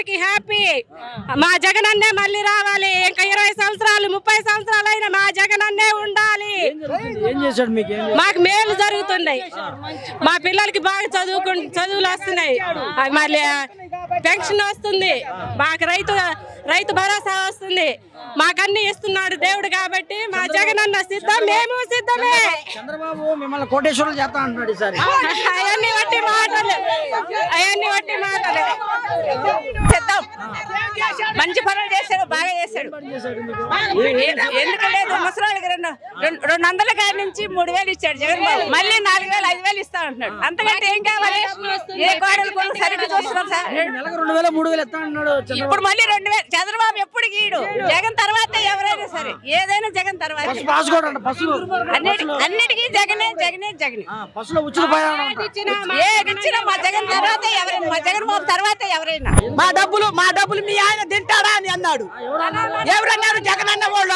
అందరికి హ్యాపీ. మా జగనన్నే మళ్ళీ రావాలి. ఇంకా 20 సంవత్సరాలు 30 సంవత్సరాలు అయినా మా జగనన్నే ఉండాలి. మాకు మేలు జరుగుతున్నాయి. మా పిల్లలకి బాగా చదువులు వస్తున్నాయి. మళ్ళీ పెన్షన్ వస్తుంది. మాకు రైతు భరోసా వస్తుంది. మాకన్నీ ఇస్తున్నాడు దేవుడు. కాబట్టి మా జగనన్న సిద్ధం, మేము సిద్ధమే. చంద్రబాబు మిమ్మల్ని కోటేశ్వరులు చేస్తా అంటున్నాడు ఈసారి. అవన్నీ వట్టి మాటలు. సిద్ధం. మంచి పనులు చేశాడు, బాగా చేశాడు. ఎందుకు లేదు, ముసలాళ్ళకి 200 గారి నుంచి 3000 ఇచ్చాడు జగన్ బాబు. మళ్ళీ 4000 5000 ఇస్తా అంటున్నాడు. అంతకంటే ఏం కావాలి? ఏ కోడలు కూడా సరిగ్గా చూస్తున్నాం సార్. 2000 3000 ఇస్తా అంటున్నాడు. ఇప్పుడు మళ్ళీ 2000. చంద్రబాబు ఎప్పుడు గీడు. జగన్ తర్వాత ఎవరైనా సరే, ఏదైనా జగన్ తర్వాత. అన్నిటికీ జగనే జగనే జగనే. ఏదిచ్చినా మా జగన్ తర్వాత ఎవరైనా, మా జగన్ బాబు తర్వాత ఎవరైనా. మా డబ్బులు మీ ఆయన తింటాడా అని అన్నాడు. ఎవరన్నారు? జగన్ అన్న వాళ్ళు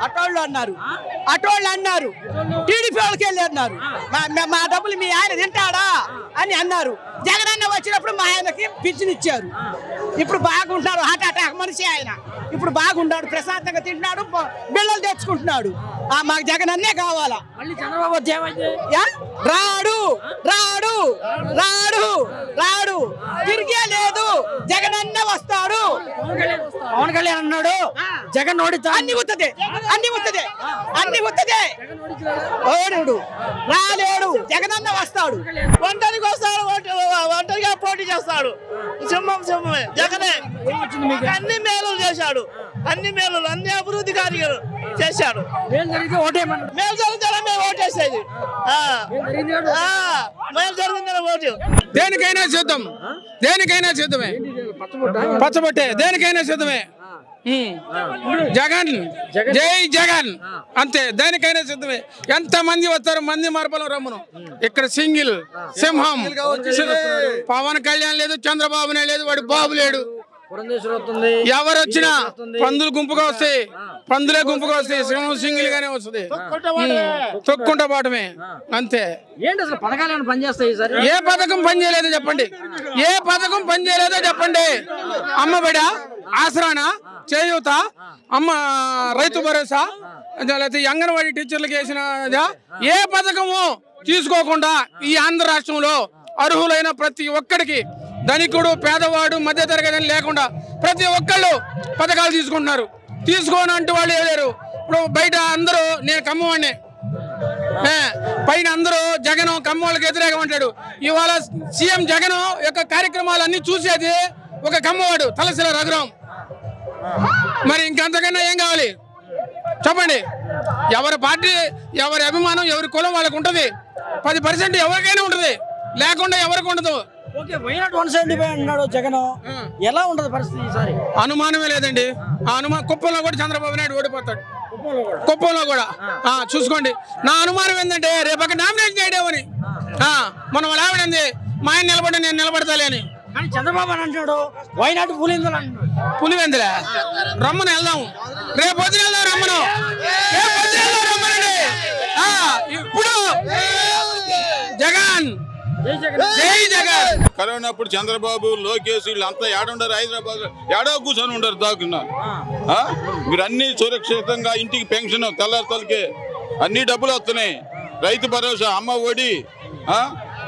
అటోళ్ళు అన్నారు. టీడీపీ వాళ్ళకి వెళ్ళి అన్నారు మా డబ్బులు మీ ఆయన తింటాడా అని అన్నారు. జగన్ అన్న వచ్చినప్పుడు మా ఆయనకి పింఛన్ ఇచ్చారు. ఇప్పుడు బాగుంటున్నాడు. హార్ట్ అటాక్ మనిషి ఆయన. ఇప్పుడు బాగున్నాడు, ప్రశాంతంగా తింటున్నాడు, బిళ్ళలు తెచ్చుకుంటున్నాడు. మాకు జగన్ అన్నే కావాలా. మళ్ళీ చంద్రబాబు రాడు రాడు రాడు రాడు తిరిగే లేదు. జగన్ అన్న వస్తాడు. పవన్ కళ్యాణ్ అన్నాడు జగన్ ఓడితా. అన్ని ఉత్తదే ఓడు రాలేడు. జగన్ అన్న వస్తాడు. ఒంటరికి వస్తాడు. ఒంటరిగా పోటీ చేస్తాడు. సింహమే జగనే. అన్ని మేలు చేశాడు. అన్ని అభివృద్ధి కార్యక్రమాలు చేశాడు. మేలు జరిగితే మేము ఓటేసేది. మేలు జరిగిందని ఓటు. దేనికైనా సిద్ధమే. పచ్చబొట్టే దేనికైనా సిద్ధమే. జగన్ జై జగన్ అంతే. దేనికైనా సిద్ధమే. ఎంత మంది వస్తారు, మంది మరపలం రమ్మను. ఇక్కడ సింగిల్ సింహం. పవన్ కళ్యాణ్ లేదు, చంద్రబాబునే లేదు, వాడు బాబు లేడు. ఎవరు వచ్చినా పందులు గుంపుగా వస్తాయి. సింహం సింగిల్ గానే వస్తుంది. తొక్కుంటా పాటమే అంతే. ఏంటి అసలు పథకాలు ఏమైనా పనిచేస్తాయి సార్? ఏ పథకం పనిచేయలేదో చెప్పండి. అమ్మబడి, ఆసరానా, చేయూత, అమ్మ రైతు భరోసా, లేకపోతే అంగన్వాడీ టీచర్లకు వేసిన ఏ పథకము తీసుకోకుండా ఈ ఆంధ్ర రాష్ట్రంలో అర్హులైన ప్రతి ఒక్కడికి, ధనికుడు పేదవాడు మధ్యతరగతి అని లేకుండా ప్రతి ఒక్కళ్ళు పథకాలు తీసుకుంటున్నారు. తీసుకోని అంటూ వాళ్ళు లేరు. ఇప్పుడు బయట అందరూ నేను కమ్మవాడిని, పైన అందరూ జగన్ కమ్మవాళ్ళకి వ్యతిరేకం అంటాడు. ఇవాళ సీఎం జగన్ యొక్క కార్యక్రమాలన్నీ చూసేది ఒక కమ్మవాడు, తలసిల రఘురాం. మరి ఇంకంతకన్నా ఏం కావాలి చెప్పండి? ఎవరి పార్టీ, ఎవరి అభిమానం, ఎవరి కులం వాళ్ళకు ఉంటుంది. 10% ఎవరికైనా ఉంటుంది, లేకుండా ఎవరికి ఉండదు. వైనాట్ 175 అన్నాడు జగన్. ఎలా ఉంటది పరిస్థితి ఈసారి? అనుమానమే లేదండి. కుప్పంలో కూడా చంద్రబాబు నాయుడు ఓడిపోతాడు. కుప్పంలో కూడా చూసుకోండి. నా అనుమానం ఏంటంటే రేపు అక్కడ నామినేషన్ చేయడమని. మనం ఆవిడంది మా ఆయన నిలబడి నేను నిలబడతాలే అని. కానీ చంద్రబాబు అని అంటున్నాడు వైనాట్ పులివెందులే. రమ్మని వెళ్దాం, రేపు పొద్దున వెళ్దాం. రమ్మను రమ్మనండి. ఇప్పుడు జగన్ జై జగన్. కరోనా అప్పుడు చంద్రబాబు, లోకేష్ వీళ్ళంతా ఏడుండారు. హైదరాబాద్ ఏడో కూర్చొని ఉండరు దాకున్నా. మీరు అన్ని సురక్షితంగా ఇంటికి పెన్షన్ తెల్లారితలకే అన్ని డబ్బులు వస్తున్నాయి. రైతు భరోసా, అమ్మ ఒడి,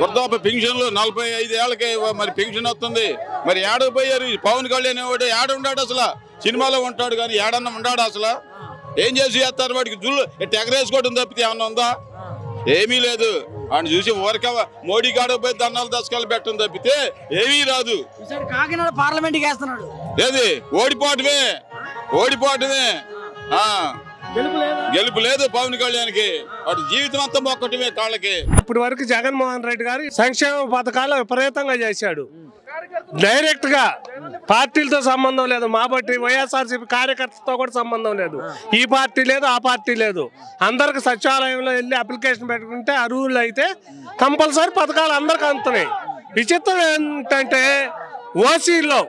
వృద్ధాప్య పెన్షన్లు 45 ఏళ్ళకే మరి పెన్షన్ వస్తుంది. మరి ఏడపోయారు పవన్ కళ్యాణ్. వాడు ఏడుండాడు అసలు? సినిమాలో ఉంటాడు కానీ ఏడన్నా ఉండాడు అసలు? ఏం చేస్తారు వాడికి? జుల్లు ఎగరేసుకోవడం తప్పితే ఏమన్నా ఉందా? ఏమీ లేదు. ఆయన చూసి ఊరక మోడీ కాడ పోయి దండాలు దశకాలు పెట్టడం తప్పితే ఏమీ రాదు. కాకినాడ పార్లమెంట్ వేస్తున్నాడు. ఏది ఓడిపోవటమే. గెలుపు లేదు పవన్ కళ్యాణ్కి. వాడు జీవితం అంతా మొక్కటమే కాళ్ళకి. ఇప్పటి వరకు జగన్మోహన్ రెడ్డి గారు సంక్షేమ పథకాలు విపరీతంగా చేశాడు. డైరెక్ట్ గా పార్టీలతో సంబంధం లేదు. మా పార్టీ వైఎస్ఆర్సీపీ కార్యకర్తతో కూడా సంబంధం లేదు. ఈ పార్టీ లేదు, ఆ పార్టీ లేదు. అందరికి సచివాలయంలో వెళ్ళి అప్లికేషన్ పెట్టుకుంటే అర్హులు అయితే కంపల్సరీ పథకాలు అందరికి అందుతున్నాయి. విచిత్రం ఏంటంటే ఓసీలో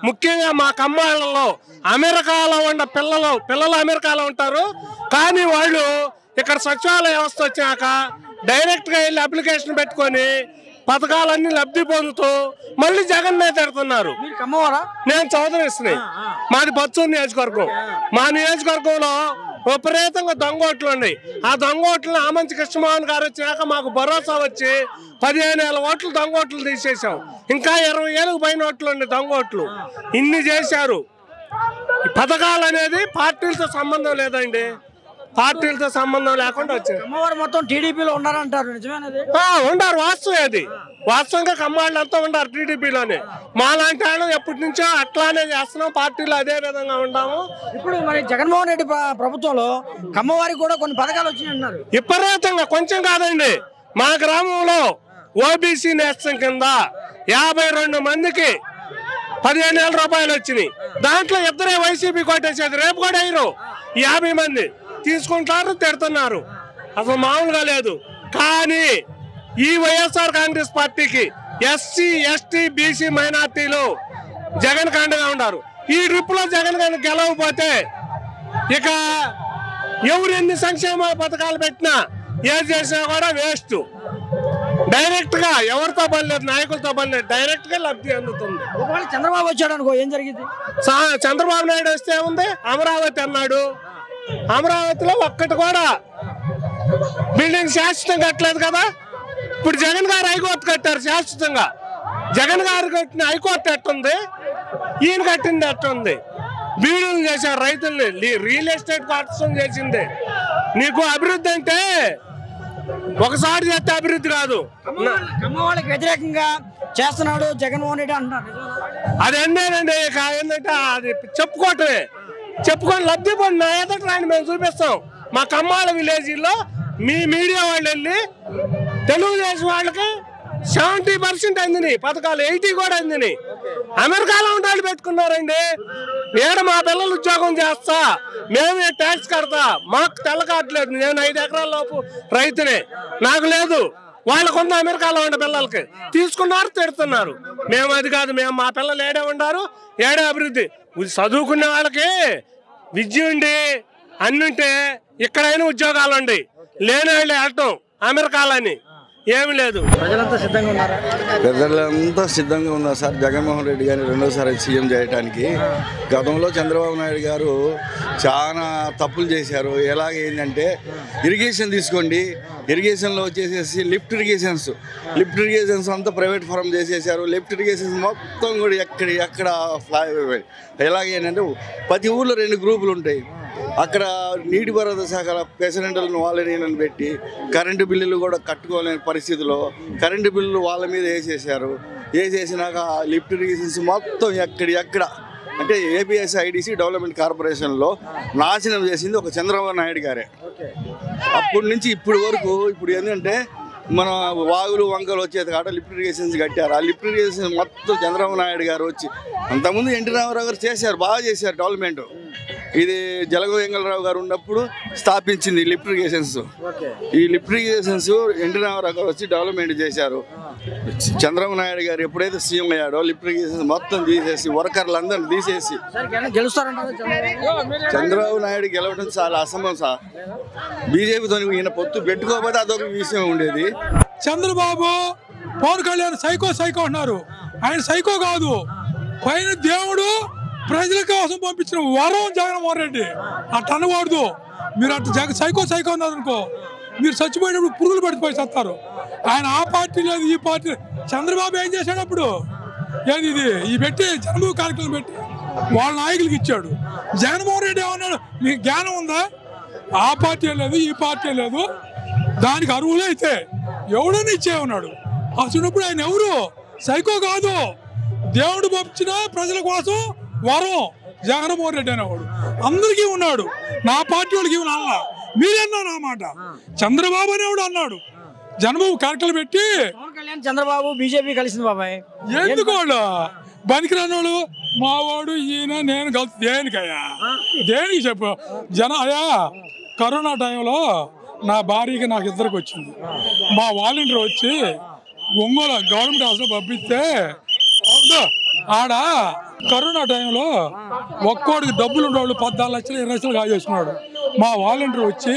ముఖ్యంగా మా కమ్మాళ్ళలో అమెరికాలో ఉన్న పిల్లలు అమెరికాలో ఉంటారు. కానీ వాళ్ళు ఇక్కడ సచివాలయ వ్యవస్థ వచ్చాక డైరెక్ట్గా వెళ్ళి అప్లికేషన్ పెట్టుకొని పథకాలన్నీ లబ్ధి పొందుతూ మళ్ళీ జగన్ తిడుతున్నారు. నేను చౌదరిస్తున్నా, మాది బొత్సూరు నియోజకవర్గం. మా నియోజకవర్గంలో విపరీతంగా దొంగోట్లు ఉన్నాయి. ఆ దొంగోట్లను ఆమంచి కృష్ణమోహన్ గారు వచ్చినాక మాకు భరోసా వచ్చి 15,000 ఓట్లు దొంగోట్లు తీసేసాం. ఇంకా 20,000 పైన ఓట్లు ఉన్నాయి దొంగోట్లు. ఇన్ని చేశారు. పథకాలు అనేది పార్టీలతో సంబంధం లేదండి, పార్టీలతో సంబంధం లేకుండా వచ్చారు. మొత్తం టీడీపీలో ఉన్నారంటారు, నిజమేనది? ఉండారు, వాస్తవం అది. వాస్తవంగా కమ్మాళ్ళు అంతా ఉండారు టీడీపీలోనే. మాలాంటి వాళ్ళు ఎప్పటి నుంచో అట్లానే చేస్తున్నాం, పార్టీలో అదే విధంగా ఉన్నాము. ఇప్పుడు మరి జగన్మోహన్ రెడ్డి ప్రభుత్వంలో కమ్మవారికి కూడా కొన్ని పథకాలు వచ్చినాయన్నారు. విపరీతంగా, కొంచెం కాదండి. మా గ్రామంలో ఓబీసీ నేస్తం కింద 52 మందికి 15,000 రూపాయలు వచ్చినాయి. దాంట్లో ఇద్దరే వైసీపీ కొట్టేసేది, రేపు కూడా అయ్యారు. 50 మంది తీసుకుంటారు, తిడుతున్నారు. అసలు మామూలుగా లేదు. కానీ ఈ వైఎస్ఆర్ కాంగ్రెస్ పార్టీకి ఎస్సీ ఎస్టీ బీసీ మైనార్టీలు జగన్ కాండగా ఉన్నారు. ఈ ట్రిప్ లో జగన్ కానీ గెలవకపోతే ఇక ఎవరు ఎన్ని సంక్షేమ పథకాలు పెట్టినా ఏది చేసినా కూడా వేస్ట్. డైరెక్ట్ గా ఎవరితో పని లేదు, నాయకులతో పని లేదు, డైరెక్ట్ గా లబ్ధి అందుతుంది. చంద్రబాబు వచ్చాడు అనుకో, ఏం జరిగింది? చంద్రబాబు నాయుడు వస్తే ఉంది, అమరావతి అన్నాడు. అమరావతిలో ఒక్కటి కూడా బిల్డింగ్ శాశ్వతం కట్టలేదు కదా. ఇప్పుడు జగన్ గారు హైకోర్టు కట్టారు శాశ్వతంగా. జగన్ గారు కట్టిన హైకోర్టు ఎట్టుంది, ఈయన కట్టింది ఎట్టుంది. బీడులు చేశారు రైతుల్ని, రియల్ ఎస్టేట్ కాటం చేసింది. నీకు అభివృద్ధి అంటే ఒకసారి చేస్తే అభివృద్ధి కాదు. కమ్మవాళ్ళకి వ్యతిరేకంగా చేస్తున్నాడు జగన్మోహన్ రెడ్డి అంటున్నారు. అది ఏంటంటే ఏంటంటే అది చెప్పుకొని లబ్ధి పొందిన ఎదుట రాని మేము చూపిస్తాం. మా కమ్మాల విలేజ్లో మీ మీడియా వాళ్ళు వెళ్ళి తెలుగుదేశం వాళ్ళకి 70% అందినాయి పథకాలు, 80 కూడా అందినాయి. అమెరికాలో ఉండాలి పెట్టుకున్నారండి. ఏడ మా పిల్లలు ఉద్యోగం చేస్తా, మేమే ట్యాక్స్ కడతా, మాకు తెల్ల కావట్లేదు. నేను 5 ఎకరాల లోపు రైతునే, నాకు లేదు. వాళ్ళకున్న అమెరికాలో ఉండే పిల్లలకి తీసుకున్నారు, తిడుతున్నారు. మేము అది కాదు, మేము మా పిల్లలు ఏడే ఉండారు, ఏడే అభివృద్ధి. చదువుకునే వాళ్ళకి విద్య ఉండి అన్నుంటే ఇక్కడైనా ఉద్యోగాలు ఉండి, లేని వాళ్ళు వెళ్ళటం అమెరికాలని ఏమి లేదు. ప్రజలంతా సిద్ధంగా ఉన్నారా? ప్రజలంతా సిద్ధంగా ఉన్నారు సార్ జగన్మోహన్ రెడ్డి గారిని రెండోసారి సీఎం చేయడానికి. గతంలో చంద్రబాబు నాయుడు గారు చాలా తప్పులు చేశారు. ఎలాగేంటంటే ఇరిగేషన్ తీసుకోండి, ఇరిగేషన్లో వచ్చేసేసి లిఫ్ట్ ఇరిగేషన్స్ అంతా ప్రైవేట్ ఫారం చేసేసారు. లిఫ్ట్ ఇరిగేషన్స్ మొత్తం కూడా ఎక్కడ ఎలాగేంటంటే ప్రతి ఊళ్ళో 2 గ్రూపులు ఉంటాయి. అక్కడ నీటిపారుదల శాఖల ప్రెసిడెంట్లను వాళ్ళని పెట్టి కరెంటు బిల్లులు కూడా కట్టుకోలేని పరిస్థితిలో కరెంటు బిల్లులు వాళ్ళ మీద వేసేసినాక లిఫ్ట్ ఇరిగేషన్స్ మొత్తం ఎక్కడ అంటే ఏపీఎస్ఐడిసి డెవలప్మెంట్ కార్పొరేషన్లో నాశనం చేసింది ఒక చంద్రబాబు నాయుడు గారే. అప్పటి నుంచి ఇప్పటి వరకు ఇప్పుడు ఏంటంటే మన వాగులు వంకలు వచ్చేది కాడ లిఫ్ట్ ఇరిగేషన్స్ కట్టారు. ఆ లిఫ్ట్ ఇరిగేషన్ మొత్తం చంద్రబాబు నాయుడు గారు వచ్చి, అంతకుముందు ఎన్టీ రామారావు గారు చేశారు, బాగా చేశారు డెవలప్మెంట్. ఇది జలగ వెంగళరావు గారు ఉన్నప్పుడు స్థాపించింది లిఫ్ట్ ఇరిగేషన్స్. ఈ లిఫ్ట్ ఇరిగేషన్స్ ఎన్టీ రామారావు గారు వచ్చి డెవలప్మెంట్ చేశారు. చంద్రబాబు నాయుడు గారు ఎప్పుడైతే సీఎం అయ్యాడో లిఫ్ట్ ఇరిగేషన్స్ మొత్తం తీసేసి వర్కర్లందరినీ తీసేసి చంద్రబాబు నాయుడు గెలవడం చాలా అసంభవం సార్. బీజేపీతో ఈయన పొత్తు పెట్టుకోకపోతే అదొక విషయం ఉండేది. చంద్రబాబు పవన్ కళ్యాణ్ సైకో అన్నారు. ఆయన సైకో కాదు, పైన దేవుడు ప్రజల కోసం పంపించిన వరం జగన్మోహన్ రెడ్డి. అట్ట అనకూడదు. మీరు అట్ట సైకో అన్నారనుకో, మీరు చచ్చిపోయినప్పుడు పురుగులు పడిపోయి చస్తారు. ఆయన ఆ పార్టీ లేదు, ఈ పార్టీ. చంద్రబాబు ఏం చేశాడు అప్పుడు? ఏది ఇది ఈ పెట్టి జన్మభూ కార్యక్రమం పెట్టి వాళ్ళ నాయకులకి ఇచ్చాడు. జగన్మోహన్ రెడ్డి ఏమన్నాడు? మీకు జ్ఞానం ఉందా? ఆ పార్టీ లేదు, ఈ పార్టీ లేదు, దానికి అరువులే అయితే ఎవడని ఇచ్చే ఉన్నాడు. అసలుప్పుడు ఆయన ఎవరు? సైకో కాదు, దేవుడు పంపించిన ప్రజల కోసం వరం జగన్మోహన్ రెడ్డి అనేవాడు. అందరికీ ఉన్నాడు, నా పార్టీ వాళ్ళకి అన్నా. మీరన్నారు ఆ మాట. చంద్రబాబు అనేవాడు అన్నాడు. జన్మభూ కార్యక్రమం పెట్టి చంద్రబాబు బీజేపీ కలిసింది బాబాయ్. ఎందుకు వాళ్ళు బనికిరానోళ్ళు మావాడు ఈయన నేను కలిసి దేనికయ్యా? దేనికి చెప్పు అయ్యా. కరోనా టైంలో నా భార్యకి నాకు ఇద్దరికి వచ్చింది. మా వాలంటీర్ వచ్చి ఒంగోలు గవర్నమెంట్ హాస్పిటల్ పంపిస్తే ఆడ కరోనా టైంలో ఒక్కోడికి డబ్బులు ఉండేవాళ్ళు 14 లక్షలు 20 లక్షలు కాజేసుకున్నాడు. మా వాలంటీర్ వచ్చి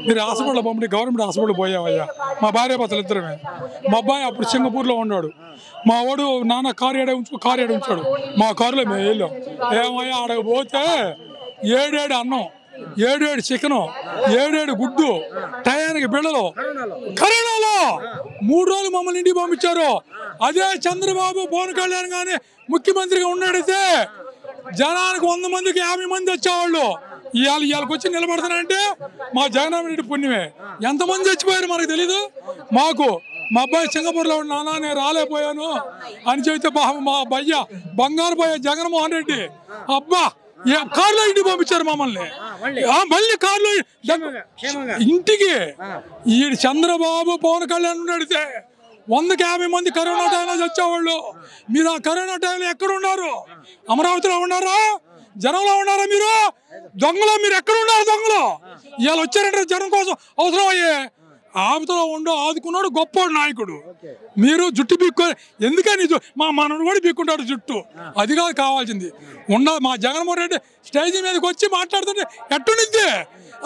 మీరు హాస్పిటల్ పంపి గవర్నమెంట్ హాస్పిటల్ పోయావయ్యా, మా భార్య భర్తలు ఇద్దరమే. మా అబ్బాయి అప్పుడు సింగపూర్లో ఉన్నాడు. మా వాడు నాన్న కారు ఏడా ఉంచాడు. మా కారులో మేము వెళ్ళాం. ఏమయ్యా ఆడకు పోతే 7 అన్నం, 7 చికెను, 7 గుడ్డు, టయానికి బిళ్ళలు. కరోనాలో 3 రోజులు మమ్మల్ని ఇంటికి పంపించారు. అదే చంద్రబాబు పవన్ కళ్యాణ్ గానీ ముఖ్యమంత్రిగా ఉన్నాడైతే జనానికి 100 మందికి 50 మంది వచ్చేవాళ్ళు. ఇవాళకి వచ్చి నిలబడతానంటే మా జగన్మోహన్ రెడ్డి పుణ్యమే. ఎంతమంది చచ్చిపోయారు మనకు తెలీదు. మాకు మా అబ్బాయి సింగపూర్లో ఉన్న నాన్న నేను రాలేకపోయాను అని చెబితే మా భయ్య బంగారు భయ్య జగన్మోహన్ రెడ్డి అబ్బా కారులో ఇంటికి పంపించారు మమ్మల్ని. మళ్ళీ కారులో ఇంటికి. ఈ చంద్రబాబు పవన్ కళ్యాణ్ అడిగితే 100కి 50 మంది కరోనా టైంలో చచ్చేవాళ్ళు. మీరు ఆ కరోనా టైంలో ఎక్కడ ఉన్నారు? అమరావతిలో ఉన్నారా? జనంలో ఉన్నారా? మీరు దొంగలో మీరు ఎక్కడ ఉన్నారు? దొంగలో ఇవాళ వచ్చారంటే జనం కోసం అవసరం అయ్యే ఆపదలో ఉండో ఆదుకున్నాడు గొప్ప నాయకుడు. మీరు జుట్టు పీక్కు ఎందుకని మా మనడు కూడా పీక్కుంటాడు జుట్టు. అది కాదు కావాల్సింది. మా జగన్మోహన్ రెడ్డి స్టేజ్ మీదకి వచ్చి మాట్లాడుతుంటే ఎట్టునిద్ది.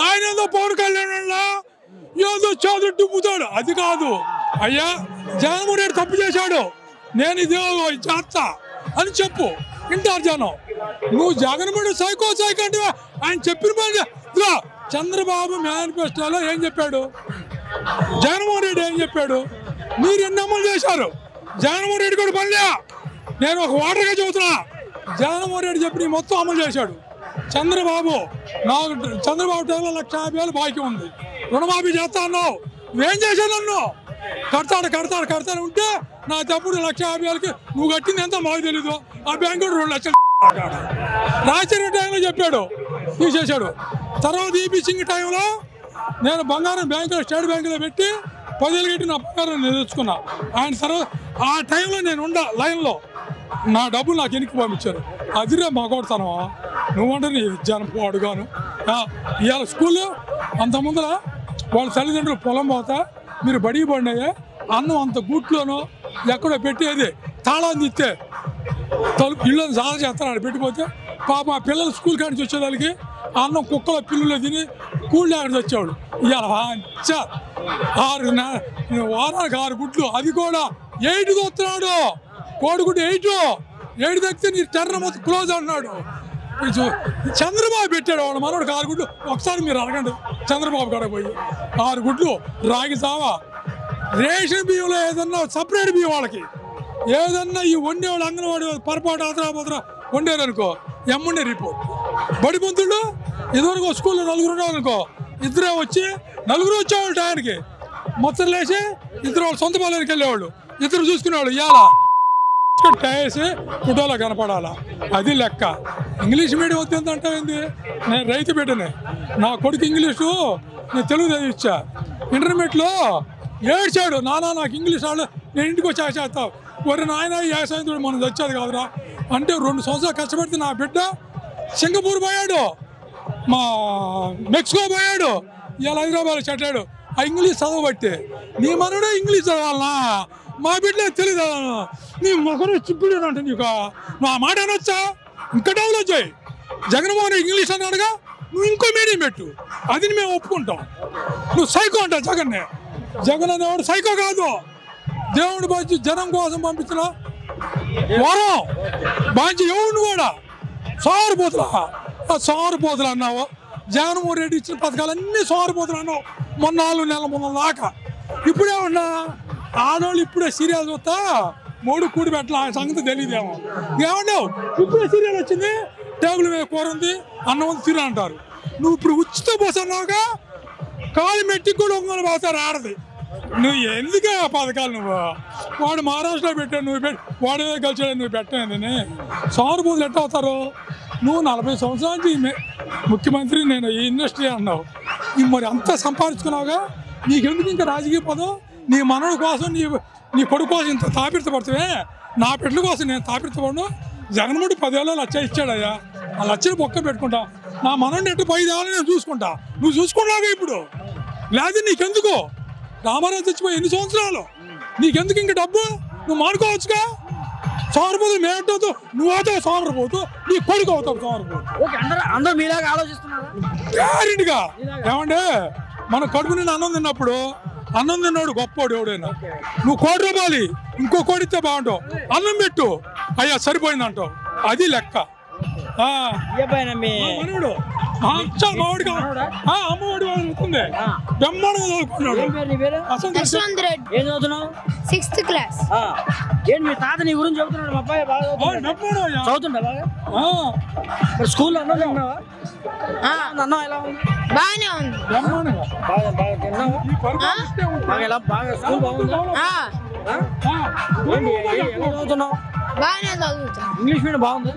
ఆయన ఏదో పవన్ కళ్యాణ్ ఏదో చదువు డుబ్బుతాడు. అది కాదు అయ్యా, జగన్మోహన్ రెడ్డి తప్పు చేశాడు, నేను ఇదే చేస్తా అని చెప్పు. వింటారు జనం. నువ్వు జగన్మోహన్ రెడ్డి సైకో అంటే ఆయన చెప్పిన పని. చంద్రబాబు మేనిఫెస్టోలో ఏం చెప్పాడు? జగన్మోహన్ రెడ్డి ఏం చెప్పాడు? మీరు ఎన్ని అమలు చేశారు? జగన్మోహన్ రెడ్డి కూడా పనిలే. నేను ఒక ఓటర్గా చెబుతున్నా, జగన్మోహన్ రెడ్డి చెప్పి మొత్తం అమలు చేశాడు. చంద్రబాబు టైంలో 1,50,000 బాకీ ఉంది, రుణమాఫీ చేస్తా అన్నావు. నువ్వేం చేశావు? నన్ను కడతాడు ఉంటే నా తప్పుడు 1,50,000కి నువ్వు కట్టింది ఎంత మాకు తెలీదు. ఆ బ్యాంకు 2 లక్షలు రాజశేఖర టైంలో చెప్పాడు, తీసేశాడు. తర్వాత ఈపీ సింగ్ టైంలో నేను బంగారం బ్యాంకులో స్టేట్ బ్యాంకులో పెట్టి 10,000 కట్టి నా బంగారం నేను తెచ్చుకున్నా. ఆయన తర్వాత ఆ టైంలో నేను లైన్లో నా డబ్బులు నాకు వెనక్కి పంపించారు. అదిరే మగోడతాను. నువ్వంటే నీ జనం అడుగాను. ఇవాళ స్కూల్లో అంత ముందర వాళ్ళ తల్లిదండ్రులు పొలం పోతా మీరు బడికి పడినాయే అన్నం అంత గుట్లోనో ఎక్కడో పెట్టేది తాళాన్ని ఇస్తే తలుపు ఇళ్ళని సాధ చేస్తాను పెట్టిపోతే పాప ఆ పిల్లలు స్కూల్ కాడి నుంచి వచ్చేదానికి అన్నం కుక్కల పిల్లలు తిని కూళ్ళు ఆడికి వచ్చేవాడు. ఇవాళ వారానికి 6 గుడ్లు, అది కూడా 8 వస్తున్నాడు. కోడిగుడ్డు 8 తగ్గితే నీ టెర్ర మొత్తం క్లోజ్ అన్నాడు. చంద్రబాబు పెట్టాడు వాడు మనోడు 6 గుడ్లు. ఒకసారి మీరు అడగండి చంద్రబాబు కాడ పోయి 6 గుడ్లు రాగి సావా. రేషన్ బియ్యంలో ఏదన్నా సపరేట్ బియ్యం వాళ్ళకి ఏదన్నా ఈ వండేవాళ్ళు అంగన్వాడి పొరపాటు ఆతరా వండారు అనుకో ఎమ్ముండే రిపోర్ట్. బడి పొంతుళ్ళు ఇదివరకు స్కూల్లో 4 ఉండేవాళ్ళు అనుకో, 2 వచ్చి 4 వచ్చేవాళ్ళు టయానికి మొత్తం లేచి 2 వాళ్ళు సొంత పాలనకి వెళ్ళేవాళ్ళు, 2 చూసుకునేవాళ్ళు. ఇవాళ టేసి ఫోటోలో కనపడాలా, అది లెక్క. ఇంగ్లీష్ మీడియం వద్దంటే ఏంది? నేను రైతు బిడ్డనే, నా కొడుకు ఇంగ్లీషు నేను తెలుగు చదివిచ్చా. ఇంటర్మీడియట్లో ఏడ్చాడు, నానా నాకు ఇంగ్లీష్ వాళ్ళు నేను ఇంటికి వచ్చి చేస్తావు. మరి నాయన వ్యవసాయంతో మనం వచ్చేది కాదురా అంటే 2 సంవత్సరాలు కష్టపడితే నా బిడ్డ సింగపూర్ పోయాడు, మెక్సికో పోయాడు, ఇలా హైదరాబాద్ చెట్టాడు. ఆ ఇంగ్లీష్ చదవబట్టి నీ మనడే ఇంగ్లీష్ చదవాలనా? మా బిడ్డ తెలియదు. నీ మొగరు చిప్పుడు అంటే నీకు నువ్వు ఆ మాట అనొచ్చా? ఇంకా డెవలప్ చేయి. జగన్మోహన్ ఇంగ్లీష్ అన్నాడుగా, నువ్వు ఇంకో మీడియం పెట్టు, అది మేము ఒప్పుకుంటాం. నువ్వు సైకో అంటావు జగన్నే. జగన్ అనేవాడు సైకో కాదు, దేవుడు బాధ్య జనం కోసం పంపించిన వరం బాధ్య. ఎవడు కూడా సోమరిపోతులు అన్నావు. జగన్మోహన్ రెడ్డి ఇచ్చిన పథకాలన్నీ సోమరిపోతులు అన్నావు మొన్న 4 నెలల ముందు దాకా. ఇప్పుడేమన్నా ఆడవాళ్ళు ఇప్పుడే సీరియల్ చూస్తా 3 కూడి పెట్టాల, ఆ సంగతి తెలియదేమో. ఏమన్నావు? ఇప్పుడే సీరియల్ వచ్చింది, టేబుల్ మీద కూర ఉంది, అన్నం ఉంది, తిరు అంటారు. నువ్వు ఇప్పుడు ఉచిత బస్ అన్నావుగా, కాలు మెట్టికి కూడా ఒంగోలు పోతారు ఆడది. నువ్వు ఎందుకు ఆ పథకాలు? నువ్వు వాడు మహారాష్ట్రలో పెట్టాడు, నువ్వు వాడే కలిసాడు, నువ్వు పెట్టానని సోమరిపోతులు ఎట్లా అవుతారు? నువ్వు 40 సంవత్సరాల నుంచి ముఖ్యమంత్రి, నేను ఈ ఇండస్ట్రీ అన్నావు. మరి అంతా సంపాదించుకున్నావుగా, నీకెందుకు ఇంకా రాజకీయ పదం? నీ మనవుడి కోసం నీ కొడుకు కోసం ఇంత తాపిడతాపడుతువే. నా బిడ్డల కోసం నేను తాపిడతాను. జగన్మోహన్ 10,000 లక్ష ఇచ్చాడయ్యా, ఆ లక్షలు పక్క పెట్టుకుంటా. నా మనవుడిని ఎట్టు 5 ఏళ్ళు నేను చూసుకుంటా. నువ్వు చూసుకున్నావుగా ఇప్పుడు, లేదా నీకెందుకు? రామారావు చచ్చిపోయి ఎన్ని సంవత్సరాలు, నీకెందుకు ఇంక డబ్బు? నువ్వు మానుకోవచ్చుగా. సోమరపోతు మేమవుతావు, నువ్వు అవుతావు సోమరపోతు, నీ కొడుకు అవుతావు సోమరపోతు. ఓకే, అందరూ మీలాగా ఆలోచిస్తున్నారా? గ్యారెంటీగా. ఏమంటే మన కడుపు నిండా అన్నం తిన్నప్పుడు అన్నం తిన్నాడు గొప్పోడు ఎవడైనా. నువ్వు ₹1 ఇంకో కోడి ఇస్తే బాగుంటావు, అన్నం పెట్టు అయ్యా సరిపోయిందంటావు, అది లెక్క. మనోడు మావాడికి అమ్మఒడి అవుతుంది, బ్రహ్మాండంగా చదువుకున్నాడు. ఏం చదువుతున్నావు? 6th class. ఏంటి మీ తాత నీ గురించి చెబుతున్నాడు, మా అబ్బాయి బాగా చదువుతుండా బాగా? మరి స్కూల్లో అన్నం తిన్నావా? అన్నం ఎలా ఉంది? బాగానే ఉంది. బాగా తిన్నావా? బాగా స్కూల్ బాగుందా? ఎలా చదువుతున్నావు? బాగానే చదువుతాను. ఇంగ్లీష్ మీడియం బాగుందా?